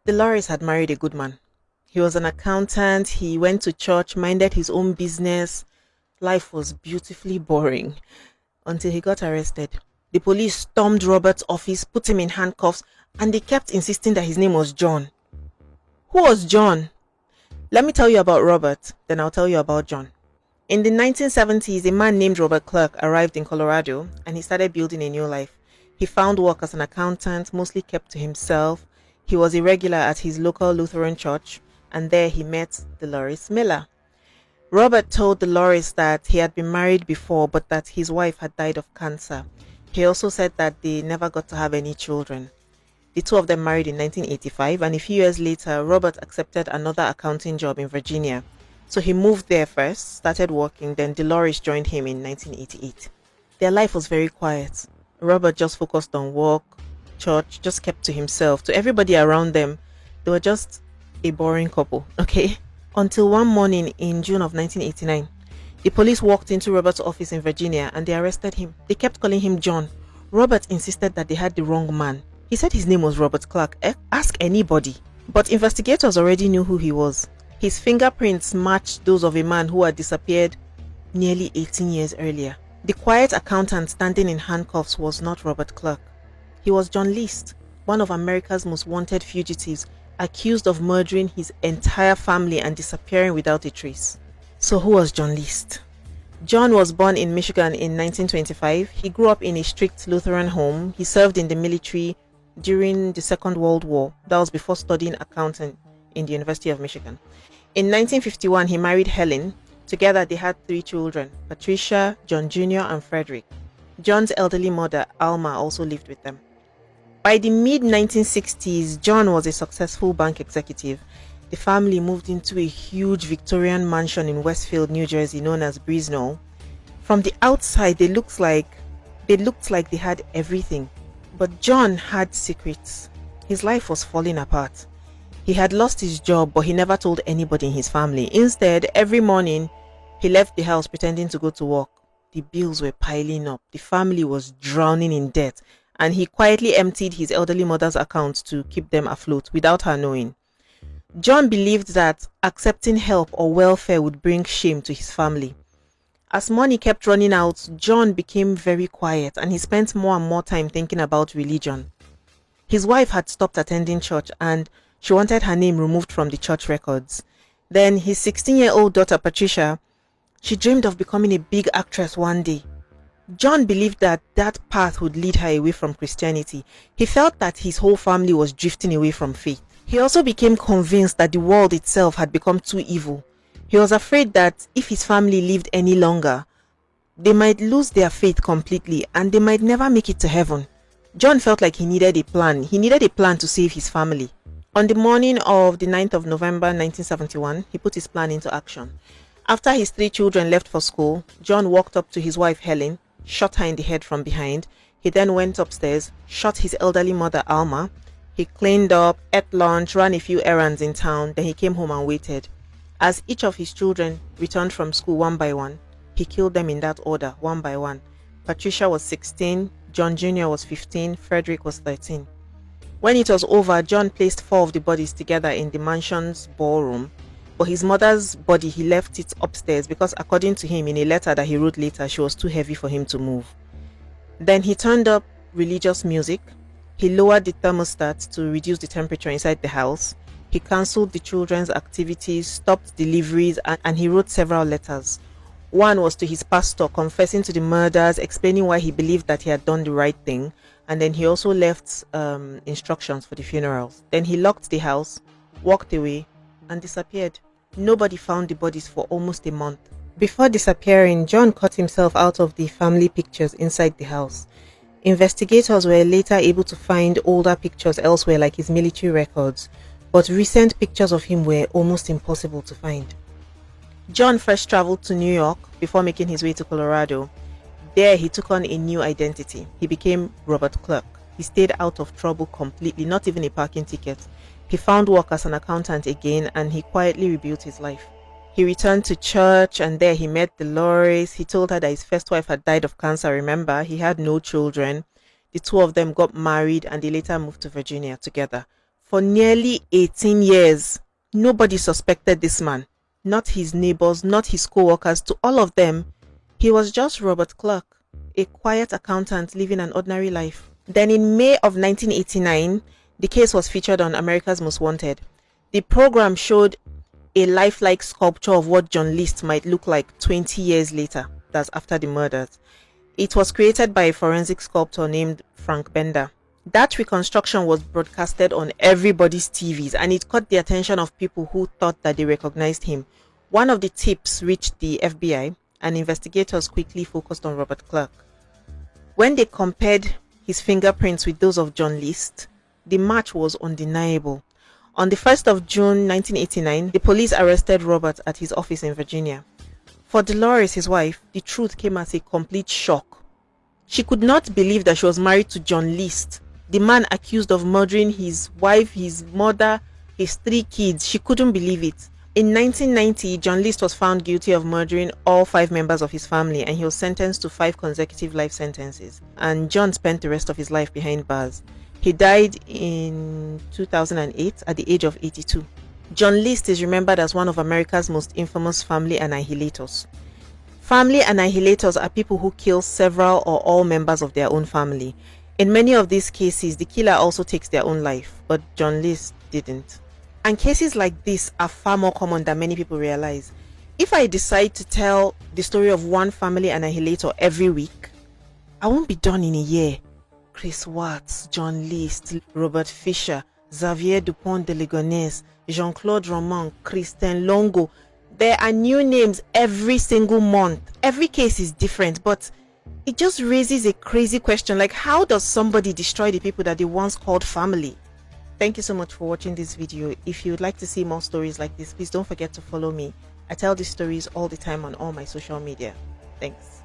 Dolores had married a good man. He was an accountant, he went to church, minded his own business. Life was beautifully boring until he got arrested. The police stormed Robert's office, put him in handcuffs, and they kept insisting that his name was John. Who was John? Let me tell you about Robert, then I'll tell you about John. In the 1970s, a man named Robert Clark arrived in Colorado and he started building a new life. He found work as an accountant, mostly kept to himself. He was a regular at his local Lutheran church, and there he met Dolores Miller. Robert told Dolores that he had been married before, but that his wife had died of cancer. He also said that they never got to have any children. The two of them married in 1985, and a few years later, Robert accepted another accounting job in Virginia. So he moved there first, started working, then Dolores joined him in 1988. Their life was very quiet. Robert just focused on work, church, just kept to himself. To everybody around them, they were just a boring couple, okay? Until one morning in June of 1989, the police walked into Robert's office in Virginia and they arrested him. They kept calling him John. Robert insisted that they had the wrong man. He said his name was Robert Clark. Ask anybody. But investigators already knew who he was. His fingerprints matched those of a man who had disappeared nearly 18 years earlier. The quiet accountant standing in handcuffs was not Robert Clark. He was John List, one of America's most wanted fugitives, accused of murdering his entire family and disappearing without a trace. So who was John List? John was born in Michigan in 1925. He grew up in a strict Lutheran home. He served in the military during the Second World War. That was before studying accounting in the University of Michigan. In 1951, he married Helen. Together, they had 3 children, Patricia, John Jr., and Frederick. John's elderly mother, Alma, also lived with them. By the mid-1960s, John was a successful bank executive. The family moved into a huge Victorian mansion in Westfield, New Jersey, known as Breeznell. From the outside, they looked like they had everything. But John had secrets. His life was falling apart. He had lost his job, but he never told anybody in his family. Instead, every morning, he left the house pretending to go to work. The bills were piling up. The family was drowning in debt, and he quietly emptied his elderly mother's account to keep them afloat without her knowing. John believed that accepting help or welfare would bring shame to his family. As money kept running out, John became very quiet and he spent more and more time thinking about religion. His wife had stopped attending church and she wanted her name removed from the church records. Then his 16-year-old daughter Patricia, she dreamed of becoming a big actress one day. John believed that that path would lead her away from Christianity. He felt that his whole family was drifting away from faith. He also became convinced that the world itself had become too evil. He was afraid that if his family lived any longer, they might lose their faith completely and they might never make it to heaven. John felt like he needed a plan. He needed a plan to save his family. On the morning of the 9th of November 1971, he put his plan into action. After his 3 children left for school, John walked up to his wife Helen, shot her in the head from behind. He then went upstairs, shot his elderly mother Alma. He cleaned up, ate lunch, ran a few errands in town, then he came home and waited. As each of his children returned from school one by one, he killed them in that order, one by one. Patricia was 16, John Jr. was 15, Frederick was 13. When it was over, John placed 4 of the bodies together in the mansion's ballroom, but his mother's body, he left it upstairs because according to him in a letter that he wrote later, she was too heavy for him to move. Then he turned up religious music. He lowered the thermostat to reduce the temperature inside the house. He cancelled the children's activities, stopped deliveries, and he wrote several letters. One was to his pastor confessing to the murders, explaining why he believed that he had done the right thing, and then he also left instructions for the funerals. Then he locked the house, walked away, and disappeared. Nobody found the bodies for almost a month. Before disappearing, John cut himself out of the family pictures inside the house. Investigators were later able to find older pictures elsewhere, like his military records, but recent pictures of him were almost impossible to find. John first traveled to New York before making his way to Colorado. There he took on a new identity. He became Robert Clark. He stayed out of trouble completely, not even a parking ticket. He found work as an accountant again and he quietly rebuilt his life. He returned to church and there he met Dolores. He told her that his first wife had died of cancer. Remember, he had no children. The two of them got married and they later moved to Virginia together. for nearly 18 years. Nobody suspected this man. Not his neighbors, not his co-workers. To all of them, he was just Robert Clark, a quiet accountant living an ordinary life. Then in May of 1989, the case was featured on America's Most Wanted. The program showed a lifelike sculpture of what John List might look like 20 years later, that's after the murders. It was created by a forensic sculptor named Frank Bender. That reconstruction was broadcasted on everybody's TVs, and it caught the attention of people who thought that they recognized him. One of the tips reached the FBI, and investigators quickly focused on Robert Clark. When they compared his fingerprints with those of John List, the match was undeniable. On the 1st of June 1989, the police arrested Robert at his office in Virginia. For Dolores, his wife, the truth came as a complete shock. She could not believe that she was married to John List, the man accused of murdering his wife, his mother, his 3 kids. She couldn't believe it. In 1990, John List was found guilty of murdering all 5 members of his family, and he was sentenced to 5 consecutive life sentences. And John spent the rest of his life behind bars. He died in 2008 at the age of 82. John List is remembered as one of America's most infamous family annihilators. Family annihilators are people who kill several or all members of their own family. In many of these cases, the killer also takes their own life, but John List didn't. And cases like this are far more common than many people realize. If I decide to tell the story of one family annihilator every week, I won't be done in a year. Chris Watts, John List, Robert Fisher, Xavier Dupont de Ligonnès, Jean-Claude Roman, Christian Longo. There are new names every single month. Every case is different, but it just raises a crazy question, like how does somebody destroy the people that they once called family? Thank you so much for watching this video. If you would like to see more stories like this, please don't forget to follow me. I tell these stories all the time on all my social media. Thanks.